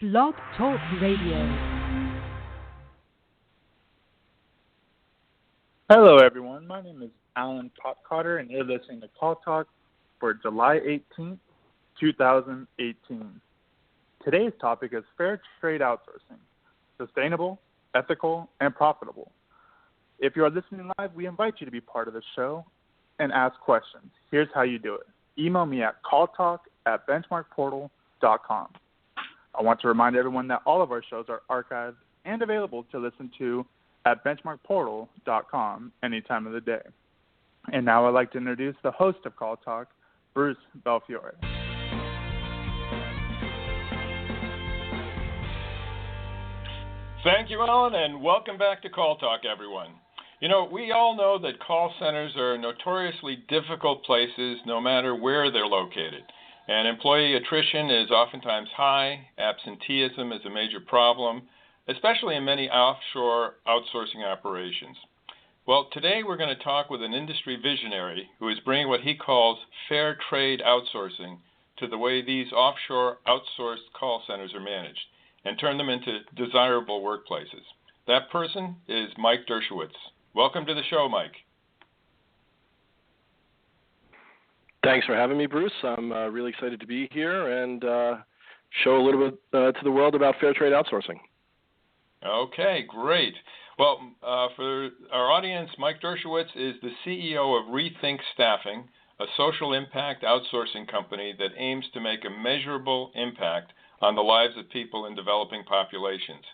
Blog Talk Radio. Hello, everyone. My name is Alan Popcotter, and you're listening to Call Talk for July 18th, 2018. Today's topic is fair trade outsourcing, sustainable, ethical, and profitable. If you are listening live, we invite you to be part of the show and ask questions. Here's how you do it. Email me at calltalk@benchmarkportal.com. I want to remind everyone that all of our shows are archived and available to listen to at benchmarkportal.com any time of the day. And now I'd like to introduce the host of Call Talk, Bruce Belfiore. Thank you, Alan, and welcome back to Call Talk, everyone. You know, we all know that call centers are notoriously difficult places no matter where they're located. And employee attrition is oftentimes high. Absenteeism is a major problem, especially in many offshore outsourcing operations. Well, today we're going to talk with an industry visionary who is bringing what he calls fair trade outsourcing to the way these offshore outsourced call centers are managed and turn them into desirable workplaces. That person is Mike Dershowitz. Welcome to the show, Mike. Thanks for having me, Bruce. I'm really excited to be here and show a little bit to the world about fair trade outsourcing. Okay, great. Well, for our audience, Mike Dershowitz is the CEO of Rethink Staffing, a social impact outsourcing company that aims to make a measurable impact on the lives of people in developing populations.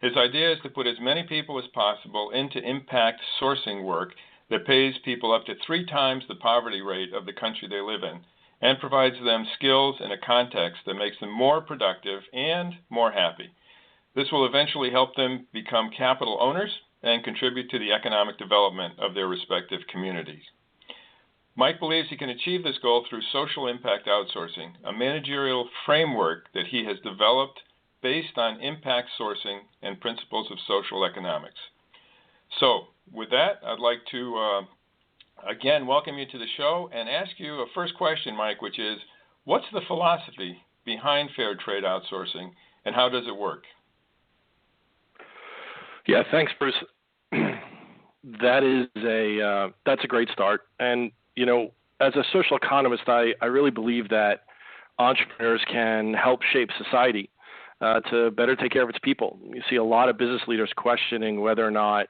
His idea is to put as many people as possible into impact sourcing work that pays people up to 3 times the poverty rate of the country they live in and provides them skills in a context that makes them more productive and more happy. This will eventually help them become capital owners and contribute to the economic development of their respective communities. Mike believes he can achieve this goal through social impact outsourcing, a managerial framework that he has developed based on impact sourcing and principles of social economics. So, with that, I'd like to, again, welcome you to the show and ask you a first question, Mike, which is, what's the philosophy behind fair trade outsourcing and how does it work? Yeah, thanks, Bruce. That's a great start. And, you know, as a social economist, I really believe that entrepreneurs can help shape society to better take care of its people. You see a lot of business leaders questioning whether or not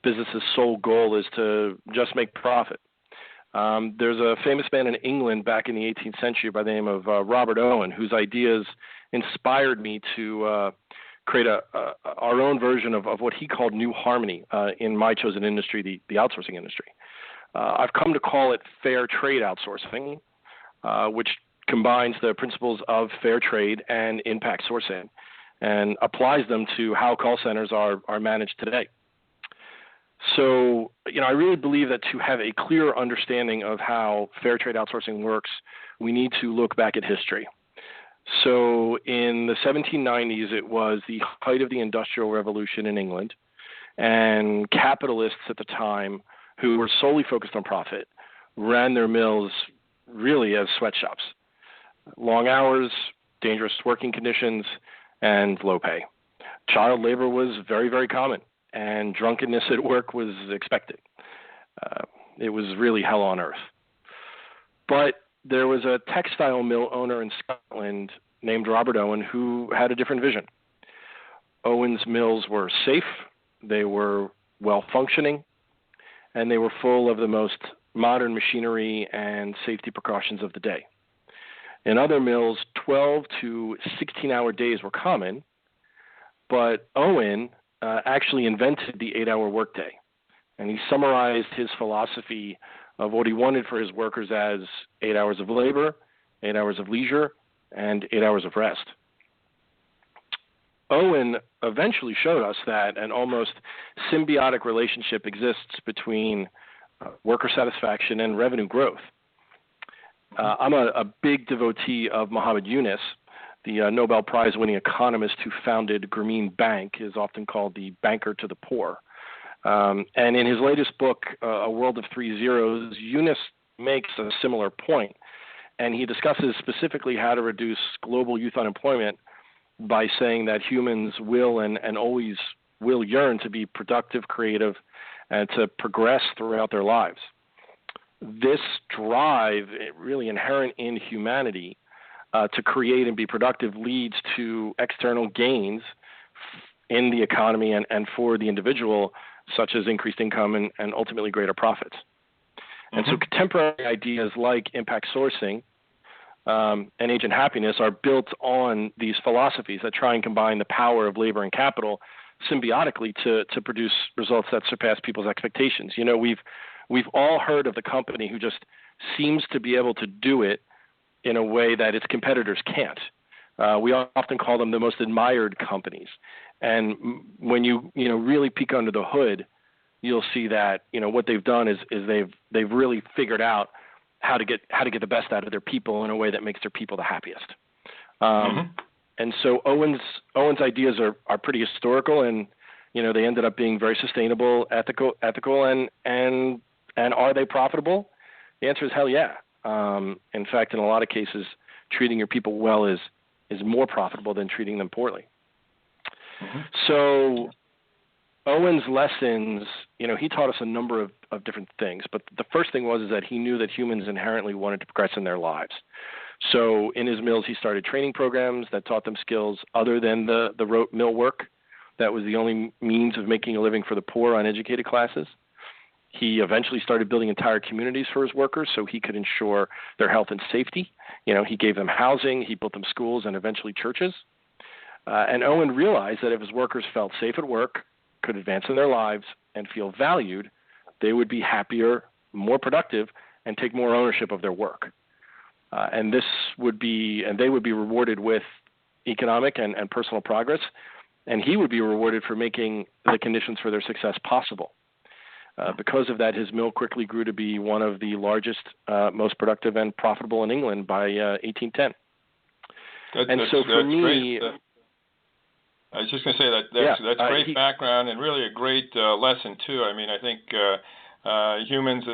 business's sole goal is to just make profit. There's a famous man in England back in the 18th century by the name of Robert Owen, whose ideas inspired me to create our own version of what he called New Harmony in my chosen industry, the outsourcing industry. I've come to call it fair trade outsourcing, which combines the principles of fair trade and impact sourcing and applies them to how call centers are managed today. So, you know, I really believe that to have a clear understanding of how fair trade outsourcing works, we need to look back at history. So in the 1790s, it was the height of the Industrial Revolution in England, and capitalists at the time who were solely focused on profit ran their mills really as sweatshops. Long hours, dangerous working conditions, and low pay. Child labor was very, very common, and drunkenness at work was expected. It was really hell on earth. But there was a textile mill owner in Scotland named Robert Owen who had a different vision. Owen's mills were safe, they were well-functioning, and they were full of the most modern machinery and safety precautions of the day. In other mills, 12 to 16-hour days were common, but Owen actually invented the 8-hour workday, and he summarized his philosophy of what he wanted for his workers as 8 hours of labor, 8 hours of leisure, and 8 hours of rest. Owen eventually showed us that an almost symbiotic relationship exists between worker satisfaction and revenue growth. I'm a big devotee of Muhammad Yunus, the Nobel Prize-winning economist who founded Grameen Bank, is often called the banker to the poor. And in his latest book, A World of Three Zeros, Yunus makes a similar point, and he discusses specifically how to reduce global youth unemployment by saying that humans will and always will yearn to be productive, creative, and to progress throughout their lives. This drive, really inherent in humanity, to create and be productive leads to external gains in the economy and for the individual, such as increased income and ultimately greater profits. And so contemporary ideas like impact sourcing and agent happiness are built on these philosophies that try and combine the power of labor and capital symbiotically to produce results that surpass people's expectations. You know, we've all heard of the company who just seems to be able to do it in a way that its competitors can't. We often call them the most admired companies. And when you really peek under the hood, you'll see that what they've done is they've really figured out how to get the best out of their people in a way that makes their people the happiest. And so Owen's ideas are pretty historical, and they ended up being very sustainable, ethical, and are they profitable? The answer is hell yeah. In fact, in a lot of cases, treating your people well is more profitable than treating them poorly. So Owen's lessons, he taught us a number of different things, but the first thing was that he knew that humans inherently wanted to progress in their lives. So in his mills, he started training programs that taught them skills other than the rote mill work. That was the only means of making a living for the poor, uneducated classes. He eventually started building entire communities for his workers so he could ensure their health and safety. He gave them housing, he built them schools, and eventually churches. And Owen realized that if his workers felt safe at work, could advance in their lives, and feel valued, they would be happier, more productive, and take more ownership of their work. And they would be rewarded with economic and personal progress, and he would be rewarded for making the conditions for their success possible. Because of that, his mill quickly grew to be one of the largest, most productive and profitable in England by 1810. That's me, great. I was just going to say that's great background and really a great lesson too. I mean, I think humans,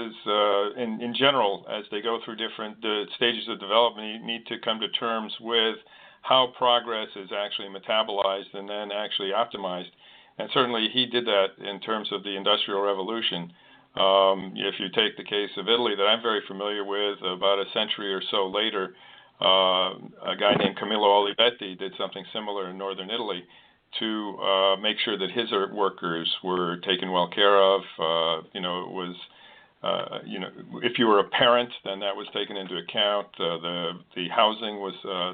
in general, as they go through different stages of development, need to come to terms with how progress is actually metabolized and then actually optimized. And certainly he did that in terms of the Industrial Revolution. If you take the case of Italy that I'm very familiar with, about a century or so later, a guy named Camillo Olivetti did something similar in northern Italy to make sure that his workers were taken well care of. It was, if you were a parent, then that was taken into account. The housing was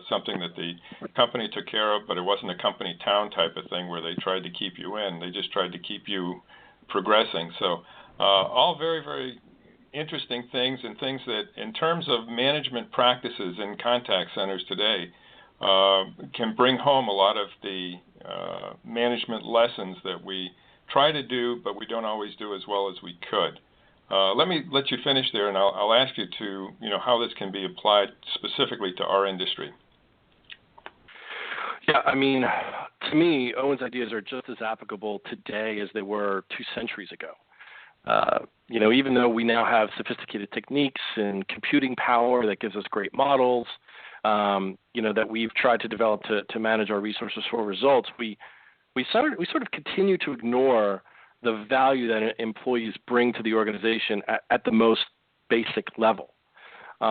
something that the company took care of, but it wasn't a company town type of thing where they tried to keep you in. They just tried to keep you progressing. So all very, very interesting things, and things that in terms of management practices in contact centers today can bring home a lot of the management lessons that we try to do, but we don't always do as well as we could. Let me let you finish there, and I'll ask you to, how this can be applied specifically to our industry. Yeah, I mean, to me, Owen's ideas are just as applicable today as they were 2 centuries ago. Even though we now have sophisticated techniques and computing power that gives us great models, that we've tried to develop to manage our resources for results, we sort of continue to ignore the value that employees bring to the organization at the most basic level.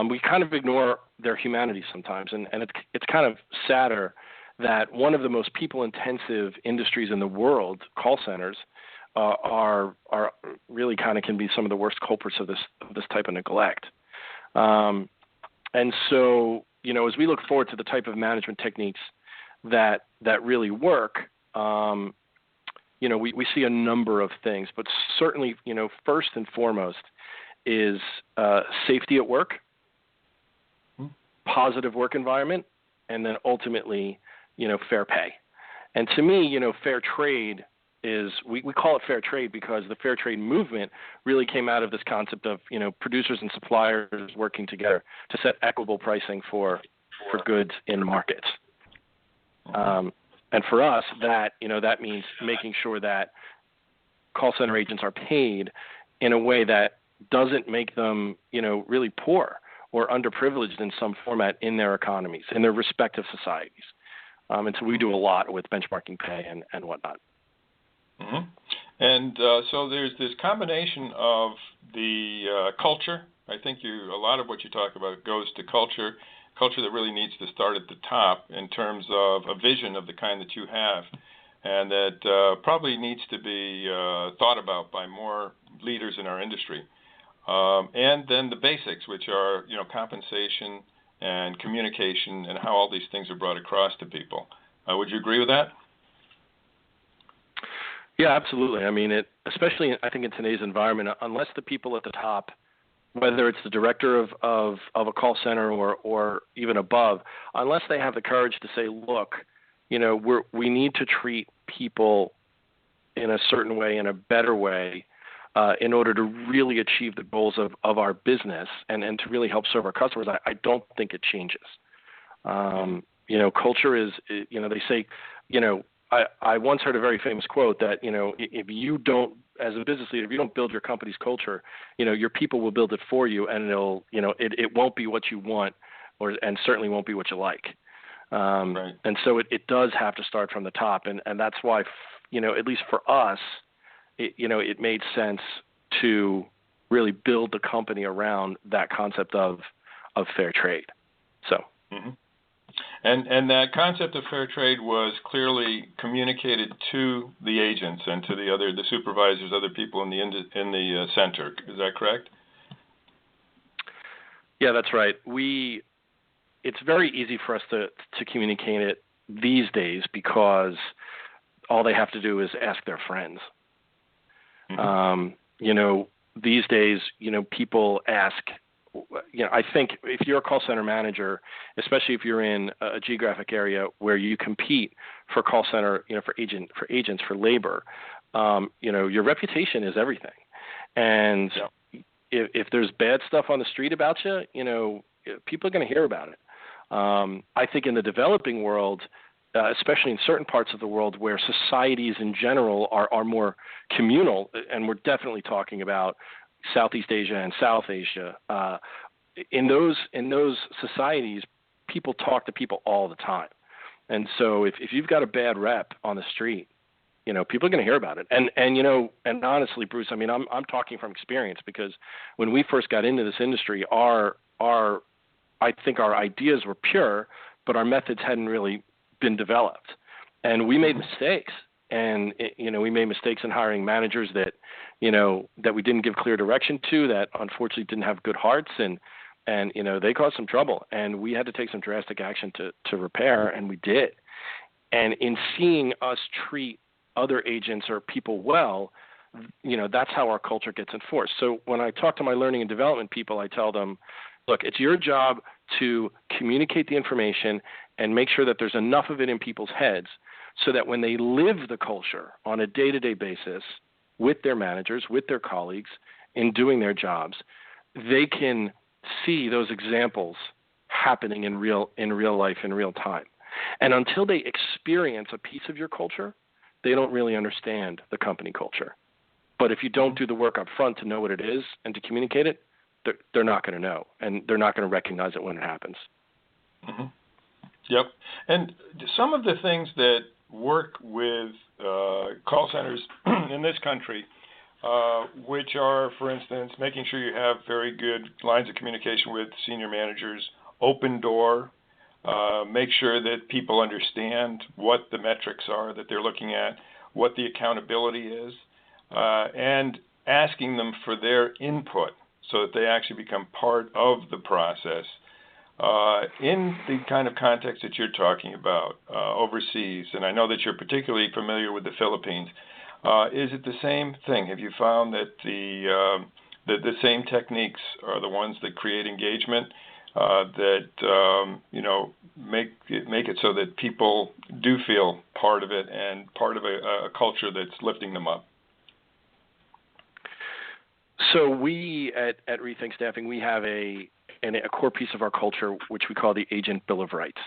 We kind of ignore their humanity sometimes, and it's kind of sadder that one of the most people-intensive industries in the world, call centers, are really kind of can be some of the worst culprits of this type of neglect. And so, as we look forward to the type of management techniques that really work, we see a number of things, but certainly, first and foremost is safety at work, positive work environment, and then ultimately, fair pay. And to me, fair trade is, we call it fair trade because the fair trade movement really came out of this concept of, producers and suppliers working together to set equitable pricing for goods in markets. And for us, that means making sure that call center agents are paid in a way that doesn't make them, really poor or underprivileged in some format in their economies, in their respective societies. And so we do a lot with benchmarking pay and whatnot. Mm-hmm. And so there's this combination of the culture. I think a lot of what you talk about goes to culture that really needs to start at the top in terms of a vision of the kind that you have, and that probably needs to be thought about by more leaders in our industry. And then the basics, which are compensation and communication and how all these things are brought across to people. Would you agree with that? Yeah, absolutely. I mean, especially I think in today's environment, unless the people at the top, whether it's the director of a call center or even above, unless they have the courage to say, look, we need to treat people in a certain way, in a better way, in order to really achieve the goals of our business and to really help serve our customers, I don't think it changes. Culture is, they say, I once heard a very famous quote that, if you don't, as a business leader, if you don't build your company's culture, your people will build it for you, and it won't be what you want, and certainly won't be what you like. Right. And so it does have to start from the top, and that's why, at least for us, it made sense to really build the company around that concept of fair trade. So. Mm-hmm. And that concept of fair trade was clearly communicated to the agents and to the supervisors, other people in the center. Is that correct? Yeah, that's right. It's very easy for us to communicate it these days because all they have to do is ask their friends. Mm-hmm. These days, people ask. I think if you're a call center manager, especially if you're in a geographic area where you compete for call center, for agents, for labor, your reputation is everything. And if there's bad stuff on the street about you, people are going to hear about it. I think in the developing world, especially in certain parts of the world where societies in general are more communal, and we're definitely talking about Southeast Asia and South Asia, in those societies, people talk to people all the time. And so if you've got a bad rep on the street, people are going to hear about it. And honestly, Bruce, I mean, I'm talking from experience, because when we first got into this industry, I think our ideas were pure, but our methods hadn't really been developed. And we made mistakes. And, we made mistakes in hiring managers that we didn't give clear direction to, that unfortunately didn't have good hearts, and they caused some trouble. And we had to take some drastic action to repair, and we did. And in seeing us treat other agents or people well, that's how our culture gets enforced. So when I talk to my learning and development people, I tell them, look, it's your job to communicate the information and make sure that there's enough of it in people's heads so that when they live the culture on a day-to-day basis with their managers, with their colleagues, in doing their jobs, they can see those examples happening in real life, in real time. And until they experience a piece of your culture, they don't really understand the company culture. But if you don't do the work up front to know what it is and to communicate it, they're not going to know, and they're not going to recognize it when it happens. Mm-hmm. Yep. And some of the things that work with call centers in this country, which are, for instance, making sure you have very good lines of communication with senior managers, open door, make sure that people understand what the metrics are that they're looking at, what the accountability is, and asking them for their input so that they actually become part of the process. In the kind of context that you're talking about overseas, and I know that you're particularly familiar with the Philippines, is it the same thing? Have you found that the same techniques are the ones that create engagement, that make it so that people do feel part of it and part of a culture that's lifting them up? So we at Rethink Staffing, we have a core piece of our culture which we call the Agent Bill of Rights,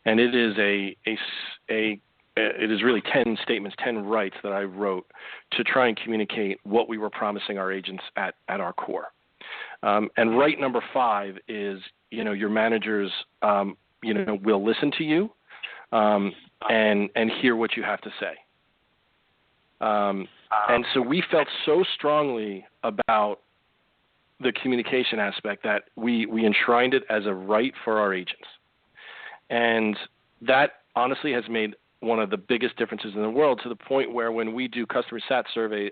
and it is it is really 10 statements, 10 rights that I wrote to try and communicate what we were promising our agents at our core. And right number 5 is your managers will listen to you, and hear what you have to say. And so we felt so strongly about the communication aspect that we enshrined it as a right for our agents. And that honestly has made one of the biggest differences in the world, to the point where when we do employee sat surveys,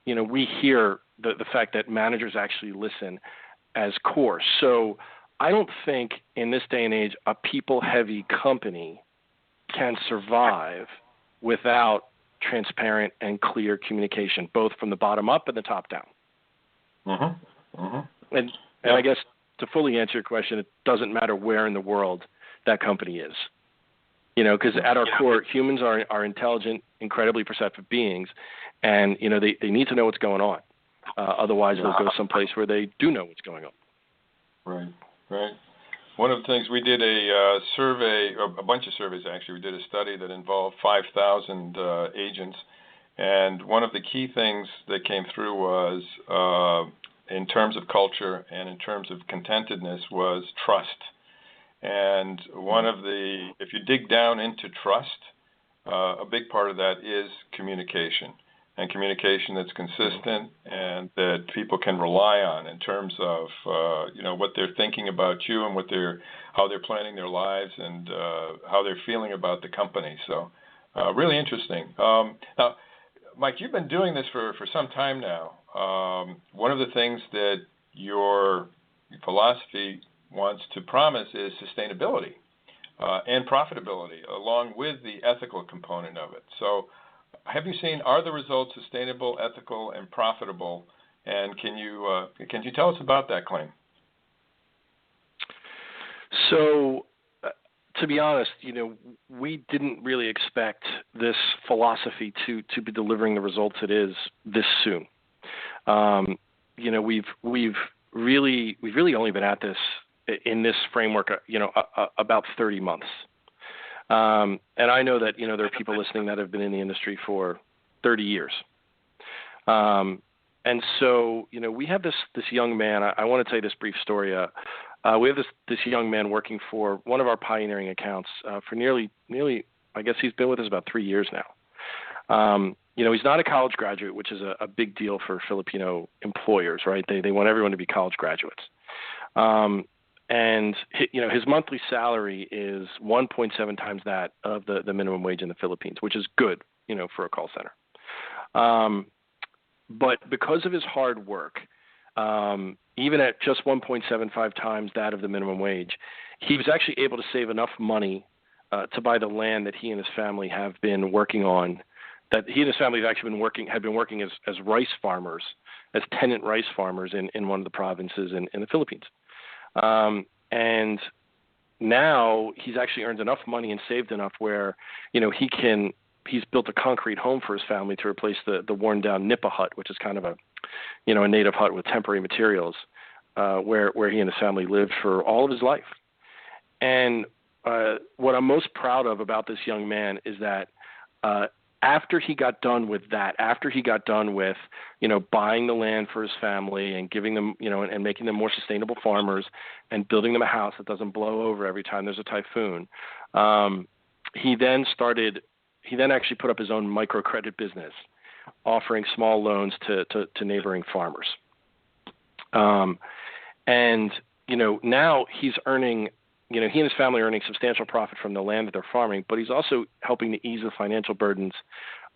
we hear the fact that managers actually listen as core. So I don't think in this day and age a people-heavy company can survive without transparent and clear communication, both from the bottom up and the top down. Mm-hmm. Mm-hmm. And I guess to fully answer your question, it doesn't matter where in the world that company is. Because at our core, humans are intelligent, incredibly perceptive beings, and they need to know what's going on. Otherwise, they'll go someplace where they do know what's going on. Right. One of the things, we did a survey, or a bunch of surveys actually. We did a study that involved 5,000 agents, and one of the key things that came through was, in terms of culture and in terms of contentedness, was trust. And if you dig down into trust, a big part of that is communication, and communication that's consistent and that people can rely on in terms of what they're thinking about you and how they're planning their lives and how they're feeling about the company. So really interesting. Now, Mike, you've been doing this for some time now. One of the things that your philosophy wants to promise is sustainability and profitability, along with the ethical component of it. So have you seen, are the results sustainable, ethical, and profitable? And can you tell us about that claim? So, to be honest, we didn't really expect this philosophy to be delivering the results it is this soon. We've really only been at this in this framework, about 30 months. And I know that, there are people listening that have been in the industry for 30 years. And so, we have this young man. I want to tell you this brief story. We have this young man working for one of our pioneering accounts for nearly, I guess he's been with us about 3 years now. He's not a college graduate, which is a big deal for Filipino employers, right? They want everyone to be college graduates. And his monthly salary is 1.7 times that of the minimum wage in the Philippines, which is good, for a call center. But because of his hard work, even at just 1.75 times that of the minimum wage, he was actually able to save enough money to buy the land that he and his family have been working on. That he and his family had been working as rice farmers, as tenant rice farmers in one of the provinces in the Philippines. And now he's actually earned enough money and saved enough where, he's built a concrete home for his family to replace the worn down nipa hut, which is kind of a native hut with temporary materials, where he and his family lived for all of his life. And what I'm most proud of about this young man is that after he got done with that, after he got done with, buying the land for his family and giving them, and making them more sustainable farmers and building them a house that doesn't blow over every time there's a typhoon, he then actually put up his own microcredit business, offering small loans to neighboring farmers. And now he's earning, he and his family are earning substantial profit from the land that they're farming, but he's also helping to ease the financial burdens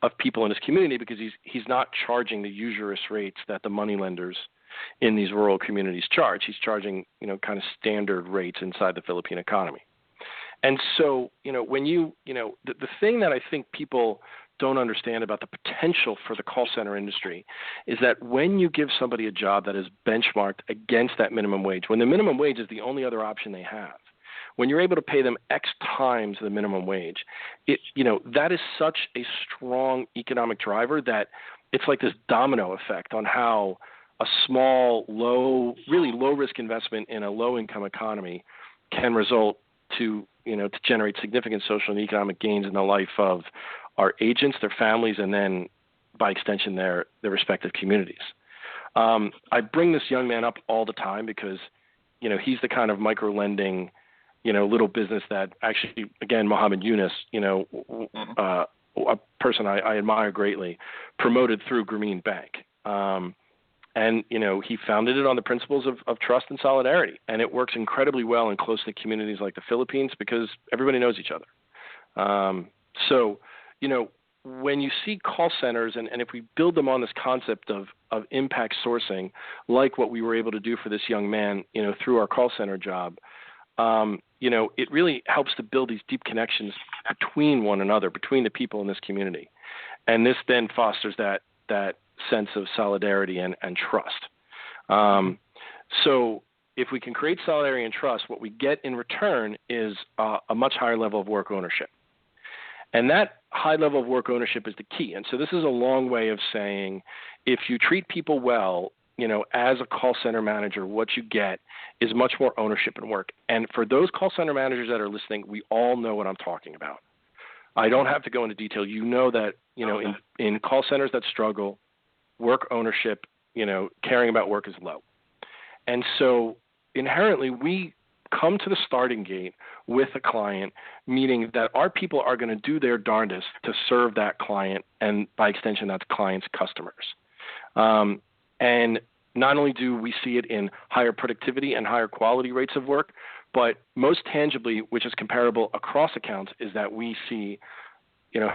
of people in his community because he's not charging the usurious rates that the moneylenders in these rural communities charge. He's charging, kind of standard rates inside the Philippine economy. And so, when the thing that I think people don't understand about the potential for the call center industry is that when you give somebody a job that is benchmarked against that minimum wage, when the minimum wage is the only other option they have, when you're able to pay them X times the minimum wage, that is such a strong economic driver that it's like this domino effect on how a small, really low risk investment in a low income economy can result to generate significant social and economic gains in the life of our agents, their families, and then by extension their respective communities. I bring this young man up all the time because, he's the kind of micro lending little business that actually, again, Mohammed Yunus, a person I admire greatly, promoted through Grameen Bank. And he founded it on the principles of trust and solidarity. And it works incredibly well in close-knit communities like the Philippines because everybody knows each other. So, when you see call centers, and if we build them on this concept of impact sourcing, like what we were able to do for this young man, through our call center job, it really helps to build these deep connections between one another, between the people in this community. And this then fosters that sense of solidarity and trust. So if we can create solidarity and trust, what we get in return is a much higher level of work ownership. And that high level of work ownership is the key. And so this is a long way of saying, if you treat people well, as a call center manager, what you get is much more ownership and work. And for those call center managers that are listening, we all know what I'm talking about. I don't have to go into detail. That, in call centers that struggle, work ownership, caring about work is low. And so inherently, we come to the starting gate with a client, meaning that our people are going to do their darndest to serve that client, and by extension, that's client's customers. And not only do we see it in higher productivity and higher quality rates of work, but most tangibly, which is comparable across accounts, is that we see,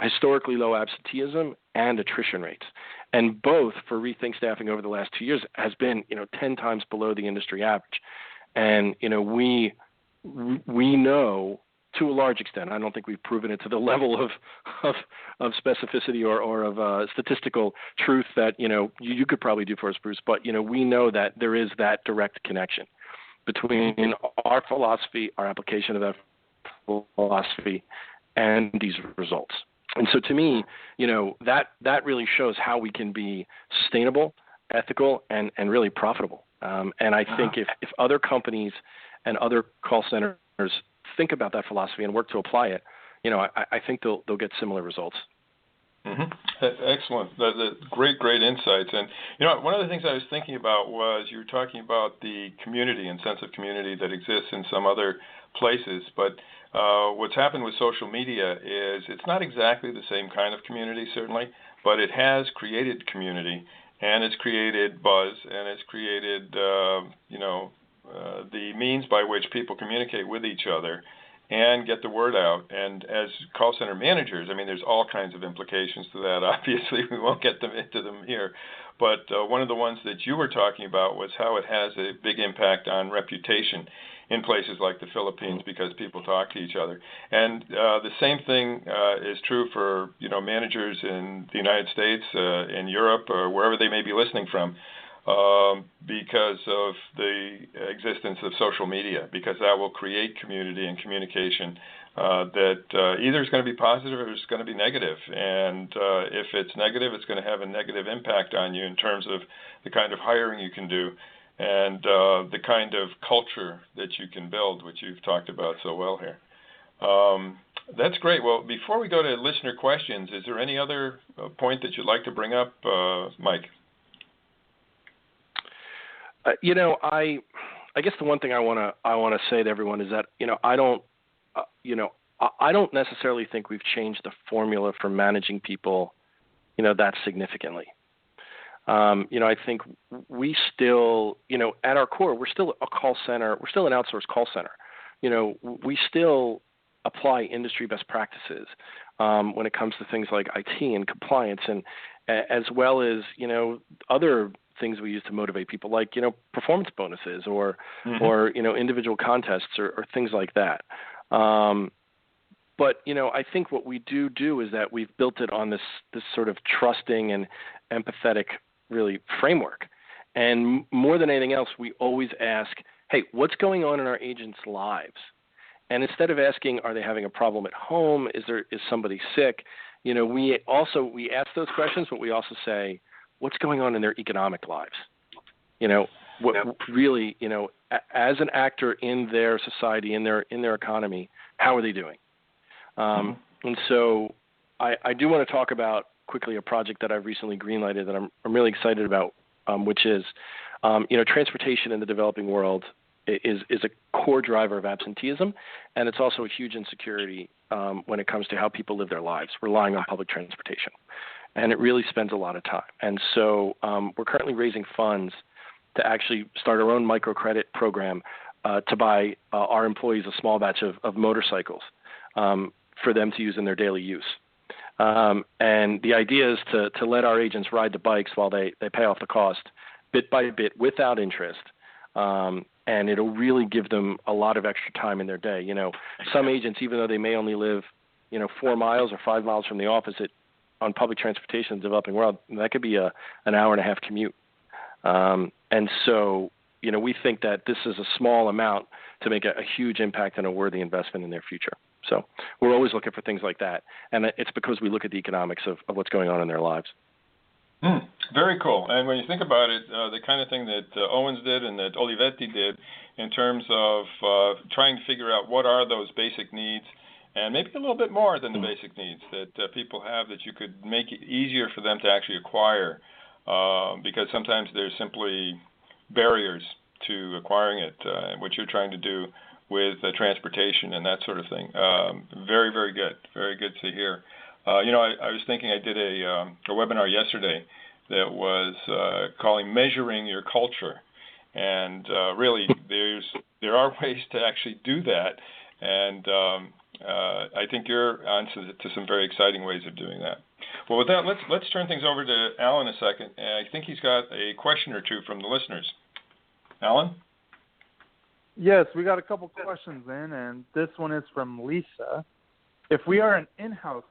historically low absenteeism and attrition rates. And both for Rethink Staffing over the last 2 years has been, 10 times below the industry average. And, we know to a large extent, I don't think we've proven it to the level of specificity or of statistical truth that, you could probably do for us, Bruce, but, we know that there is that direct connection between our philosophy, our application of that philosophy, and these results. And so to me, that really shows how we can be sustainable, ethical, and really profitable. And I think if other companies and other call centers think about that philosophy and work to apply it, I think they'll get similar results. Mm-hmm. Excellent. Great insights. And, one of the things I was thinking about was you were talking about the community and sense of community that exists in some other places. But what's happened with social media is it's not exactly the same kind of community, certainly, but it has created community, and it's created buzz, and it's created, the means by which people communicate with each other and get the word out. And as call center managers, there's all kinds of implications to that. Obviously, we won't get into them here. But one of the ones that you were talking about was how it has a big impact on reputation in places like the Philippines because people talk to each other. And the same thing is true for, managers in the United States, in Europe, or wherever they may be listening from. Because of the existence of social media, because that will create community and communication that either is going to be positive or is going to be negative. And if it's negative, it's going to have a negative impact on you in terms of the kind of hiring you can do and the kind of culture that you can build, which you've talked about so well here. That's great. Well, before we go to listener questions, is there any other point that you'd like to bring up, Mike? I guess the one thing I want to say to everyone is that I don't necessarily think we've changed the formula for managing people, that significantly. I think we still, at our core, we're still a call center. We're still an outsourced call center. We still apply industry best practices when it comes to things like IT and compliance, and as well as other things we use to motivate people, like performance bonuses or individual contests or things like that. But I think what we do is that we've built it on this sort of trusting and empathetic really framework. And more than anything else, we always ask, hey, what's going on in our agents' lives? And instead of asking, are they having a problem at home? Is somebody sick? We ask those questions, but we also say, what's going on in their economic lives? Really, as an actor in their society, in their economy, how are they doing? And so I do want to talk about quickly a project that I've recently greenlighted that I'm really excited about, which is, transportation in the developing world is a core driver of absenteeism, and it's also a huge insecurity when it comes to how people live their lives, relying on public transportation. And it really spends a lot of time. And so we're currently raising funds to actually start our own microcredit program to buy our employees a small batch of motorcycles for them to use in their daily use. And the idea is to let our agents ride the bikes while they pay off the cost bit by bit without interest. And it'll really give them a lot of extra time in their day. You know, some agents, even though they may only live, 4 miles or 5 miles from the office on public transportation in the developing world, that could be an hour and a half commute. And so, we think that this is a small amount to make a huge impact and a worthy investment in their future. So we're always looking for things like that. And it's because we look at the economics of what's going on in their lives. Very cool. And when you think about it, the kind of thing that Owens did and that Olivetti did in terms of trying to figure out what are those basic needs, and maybe a little bit more than the basic needs that people have, that you could make it easier for them to actually acquire, because sometimes there's simply barriers to acquiring it, what you're trying to do with transportation and that sort of thing. Very, very good. Very good to hear. I was thinking, I did a webinar yesterday that was calling Measuring Your Culture. And really, there are ways to actually do that. And I think you're on to some very exciting ways of doing that. Well, with that, let's turn things over to Alan a second. I think he's got a question or two from the listeners. Alan? Yes, we got a couple questions in, and this one is from Lisa. If we are an in-house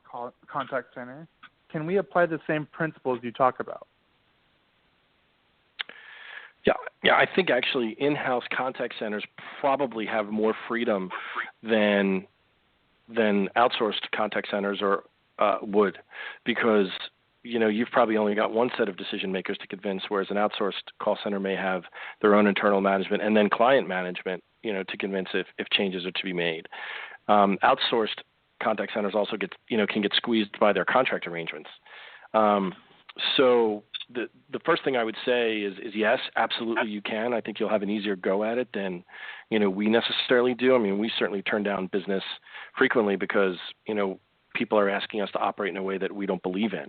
contact center, can we apply the same principles you talk about? Yeah, I think actually in-house contact centers probably have more freedom than outsourced contact centers would, because you've probably only got one set of decision makers to convince, whereas an outsourced call center may have their own internal management and then client management, to convince if changes are to be made. Outsourced contact centers also can get squeezed by their contract arrangements. So the first thing I would say is yes, absolutely you can. I think you'll have an easier go at it than we necessarily do. I mean, we certainly turn down business frequently because people are asking us to operate in a way that we don't believe in.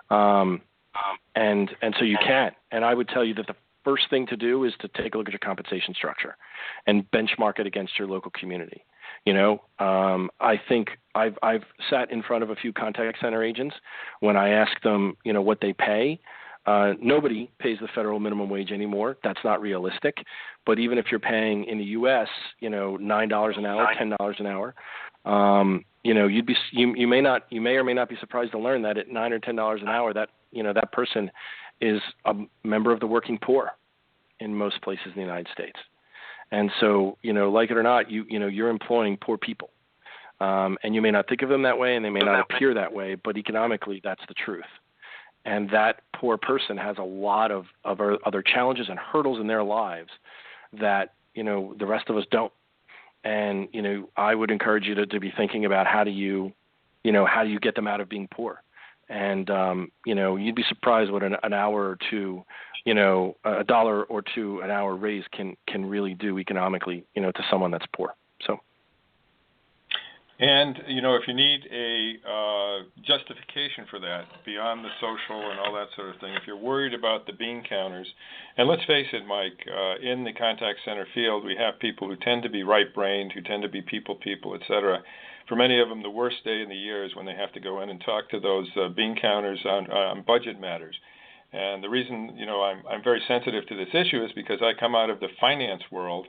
And so you can. And I would tell you that the first thing to do is to take a look at your compensation structure and benchmark it against your local community. I think I've sat in front of a few contact center agents when I ask them, what they pay. Nobody pays the federal minimum wage anymore. That's not realistic. But even if you're paying in the U.S., $9 an hour, $10 an hour, you may or may not be surprised to learn that at $9 or $10 an hour, that that person is a member of the working poor in most places in the United States. And so, like it or not, you're employing poor people. And you may not think of them that way, and they may not appear that way, but economically, that's the truth. And that poor person has a lot of other challenges and hurdles in their lives that, the rest of us don't. And, I would encourage you to be thinking about how do you get them out of being poor. And, you'd be surprised what an hour or two, $1 or $2 an hour raise can really do economically, to someone that's poor. So. And, if you need a justification for that, beyond the social and all that sort of thing, if you're worried about the bean counters, and let's face it, Mike, in the contact center field, we have people who tend to be right-brained, who tend to be people, et cetera. For many of them, the worst day in the year is when they have to go in and talk to those bean counters on budget matters. And the reason, I'm very sensitive to this issue is because I come out of the finance world,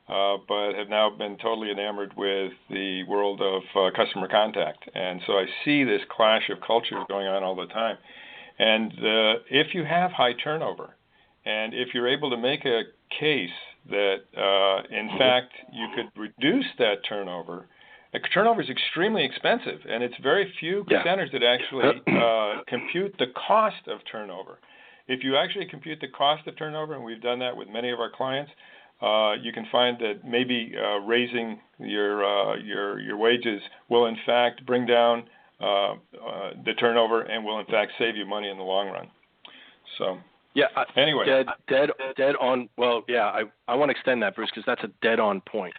but have now been totally enamored with the world of customer contact. And so I see this clash of cultures going on all the time. And if you have high turnover, and if you're able to make a case that, in fact, you could reduce that turnover, turnover is extremely expensive, and it's very few centers that actually compute the cost of turnover. If you actually compute the cost of turnover, and we've done that with many of our clients, you can find that maybe raising your wages will in fact bring down the turnover and will in fact save you money in the long run. So Yeah. Anyway. Dead on. Well, yeah, I want to extend that, Bruce, because that's a dead on point.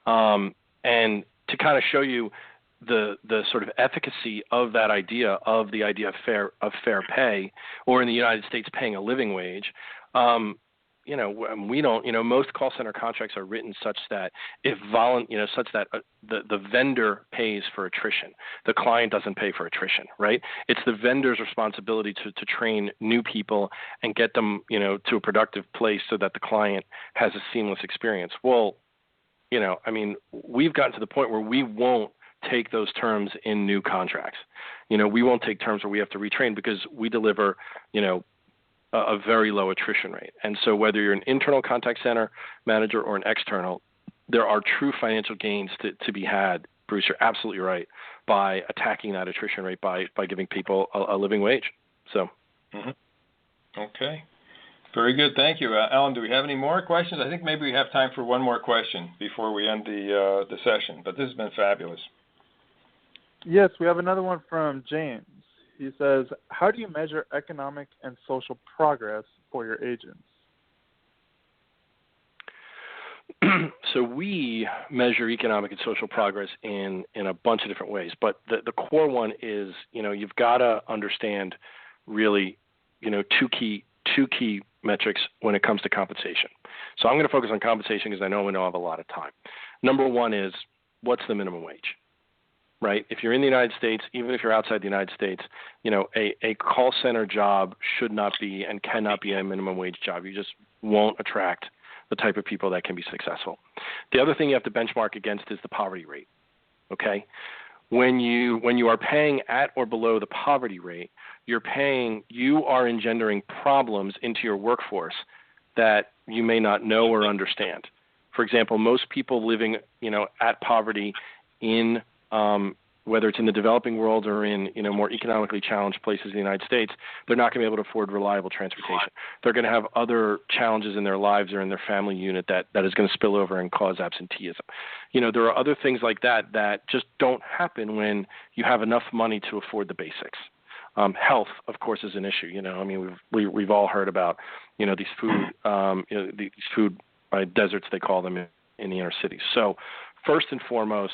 And to kind of show you the sort of efficacy of that idea, of the idea of fair pay, or in the United States paying a living wage. We don't. Most call center contracts are written such that the vendor pays for attrition. The client doesn't pay for attrition, right? It's the vendor's responsibility to train new people and get them, to a productive place so that the client has a seamless experience. Well, we've gotten to the point where we won't take those terms in new contracts. We won't take terms where we have to retrain because we deliver, a very low attrition rate. And so whether you're an internal contact center manager or an external, there are true financial gains to be had, Bruce, you're absolutely right, by attacking that attrition rate, by giving people a living wage. So. Mm-hmm. Okay. Very good. Thank you. Alan, do we have any more questions? I think maybe we have time for one more question before we end the session, but this has been fabulous. Yes, we have another one from James. He says, how do you measure economic and social progress for your agents? So we measure economic and social progress in a bunch of different ways, but the core one is, you've got to understand really, two key metrics when it comes to compensation. So I'm going to focus on compensation because I know we don't have a lot of time. Number one is, what's the minimum wage? Right? If you're in the United States, even if you're outside the United States, a call center job should not be and cannot be a minimum wage job. You just won't attract the type of people that can be successful. The other thing you have to benchmark against is the poverty rate. Okay? When you are paying at or below the poverty rate, you are engendering problems into your workforce that you may not know or understand. For example, most people living, at poverty in whether it's in the developing world or in more economically challenged places in the United States, they're not going to be able to afford reliable transportation. They're going to have other challenges in their lives or in their family unit that is going to spill over and cause absenteeism. There are other things like that just don't happen when you have enough money to afford the basics. Health, of course, is an issue. We've all heard about these food deserts, they call them in the inner cities. So first and foremost,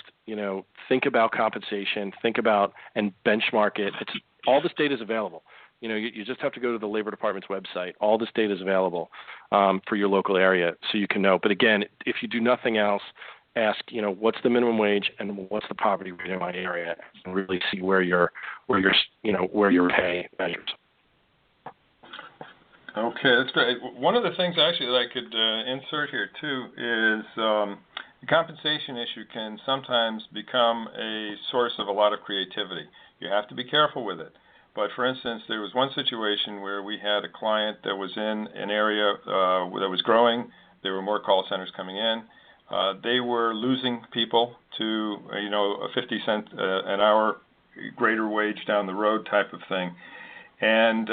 think about compensation, think about and benchmark it. All this data is available. You just have to go to the Labor Department's website. All this data is available for your local area, so you can know. But again, if you do nothing else, ask, what's the minimum wage and what's the poverty rate in my area, and really see where your pay measures. Okay, that's great. One of the things actually that I could insert here too is the compensation issue can sometimes become a source of a lot of creativity. You have to be careful with it. But for instance, there was one situation where we had a client that was in an area that was growing. There were more call centers coming in. They were losing people to, a 50 cent an hour greater wage down the road type of thing. And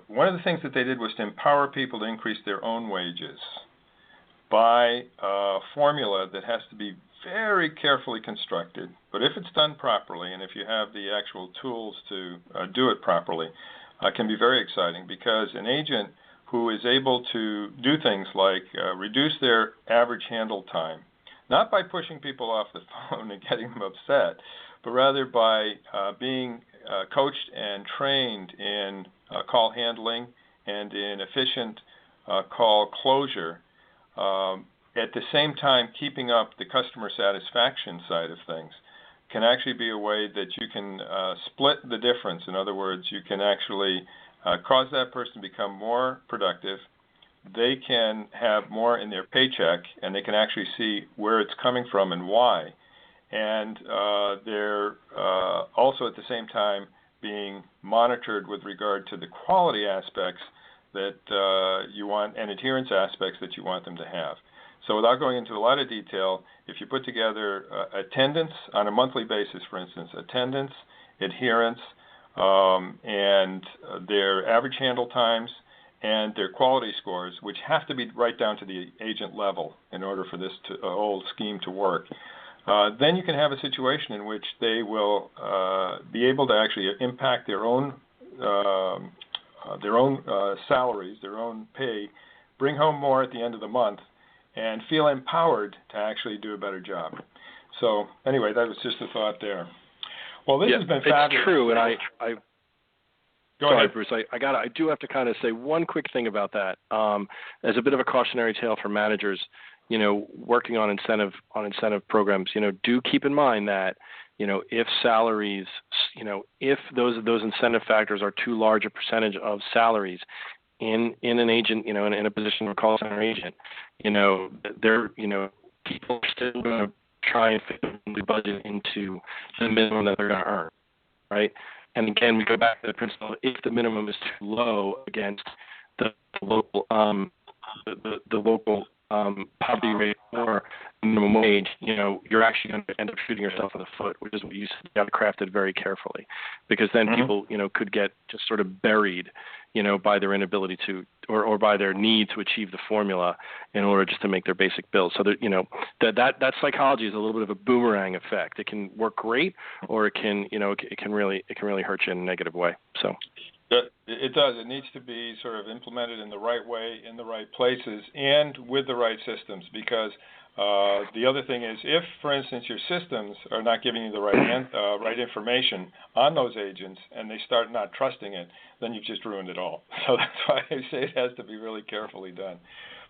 one of the things that they did was to empower people to increase their own wages by a formula that has to be very carefully constructed. But if it's done properly, and if you have the actual tools to do it properly, can be very exciting, because an agent who is able to do things like reduce their average handle time, not by pushing people off the phone and getting them upset, but rather by being coached and trained in call handling and in efficient call closure, at the same time keeping up the customer satisfaction side of things, can actually be a way that you can split the difference. In other words, you can actually cause that person to become more productive. They can have more in their paycheck, and they can actually see where it's coming from and why. And they're also at the same time being monitored with regard to the quality aspects that you want, and adherence aspects that you want them to have. So without going into a lot of detail, if you put together attendance on a monthly basis, for instance, attendance, adherence, and their average handle times, and their quality scores, which have to be right down to the agent level in order for this whole scheme to work, then you can have a situation in which they will be able to actually impact their own their own salaries, their own pay, bring home more at the end of the month, and feel empowered to actually do a better job. So anyway, that was just a thought there. Well, this has been fabulous. It's true, and I Go sorry, ahead. Bruce. I do have to kind of say one quick thing about that. As a bit of a cautionary tale for managers, working on incentive programs, do keep in mind that, if salaries, if those incentive factors are too large a percentage of salaries in an agent, in a position of a call center agent, they're, people are still going to try and fit the budget into the minimum that they're going to earn, right? And again, we go back to the principle: if the minimum is too low against the local the local poverty rate or minimum wage, you're actually going to end up shooting yourself in the foot, which is what you said. You got to craft it very carefully, because then people, could get just sort of buried, by their inability to, or by their need to achieve the formula in order just to make their basic bills. So that, that psychology is a little bit of a boomerang effect. It can work great, or it can, it can really hurt you in a negative way. So. It does. It needs to be sort of implemented in the right way, in the right places, and with the right systems. Because the other thing is, if, for instance, your systems are not giving you the right information on those agents, and they start not trusting it, then you've just ruined it all. So that's why I say it has to be really carefully done.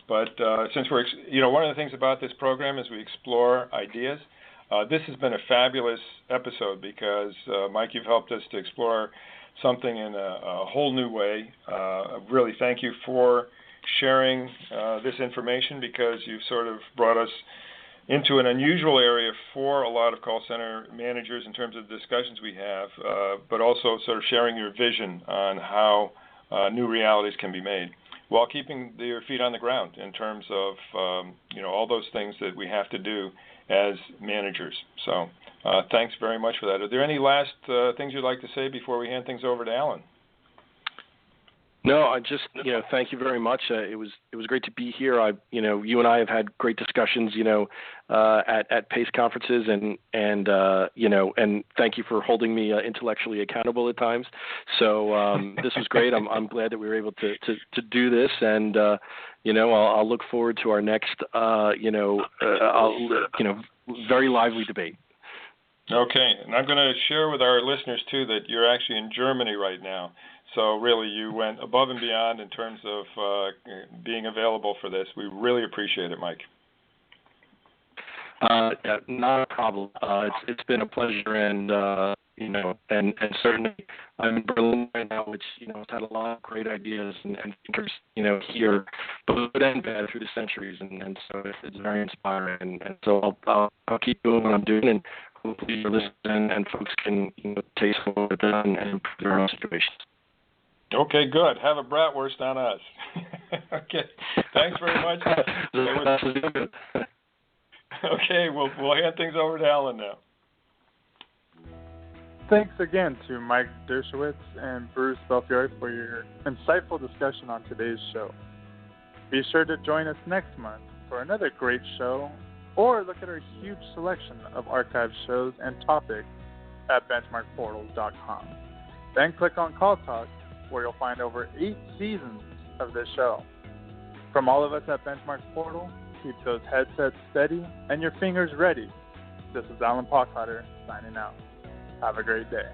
But since we're, one of the things about this program is we explore ideas. This has been a fabulous episode because, Mike, you've helped us to explore something in a whole new way. Really thank you for sharing this information, because you've sort of brought us into an unusual area for a lot of call center managers in terms of the discussions we have, but also sort of sharing your vision on how new realities can be made while keeping your feet on the ground in terms of all those things that we have to do as managers. So thanks very much for that. Are there any last things you'd like to say before we hand things over to Alan? No, I just, thank you very much. It was great to be here. You and I have had great discussions, at PACE conferences, and thank you for holding me intellectually accountable at times. So this was great. I'm glad that we were able to do this, and I'll look forward to our next, very lively debate. Okay, and I'm going to share with our listeners too that you're actually in Germany right now. So really, you went above and beyond in terms of being available for this. We really appreciate it, Mike. Not a problem. It's been a pleasure, and and certainly I'm in Berlin right now, which has had a lot of great ideas and thinkers, here, both good and bad, through the centuries, and so it's very inspiring. And so I'll keep doing what I'm doing, and hopefully your listeners and folks can taste what we've done and improve their own situations. Okay, good. Have a bratwurst on us. Okay, thanks very much. Okay, we'll hand things over to Alan now. Thanks again to Mike Dershowitz and Bruce Belfiore for your insightful discussion on today's show. Be sure to join us next month for another great show, or look at our huge selection of archived shows and topics at BenchmarkPortal.com. Then click on Call Talk, where you'll find over 8 seasons of this show. From all of us at Benchmark Portal, keep those headsets steady and your fingers ready. This is Alan Pockhotter signing out. Have a great day.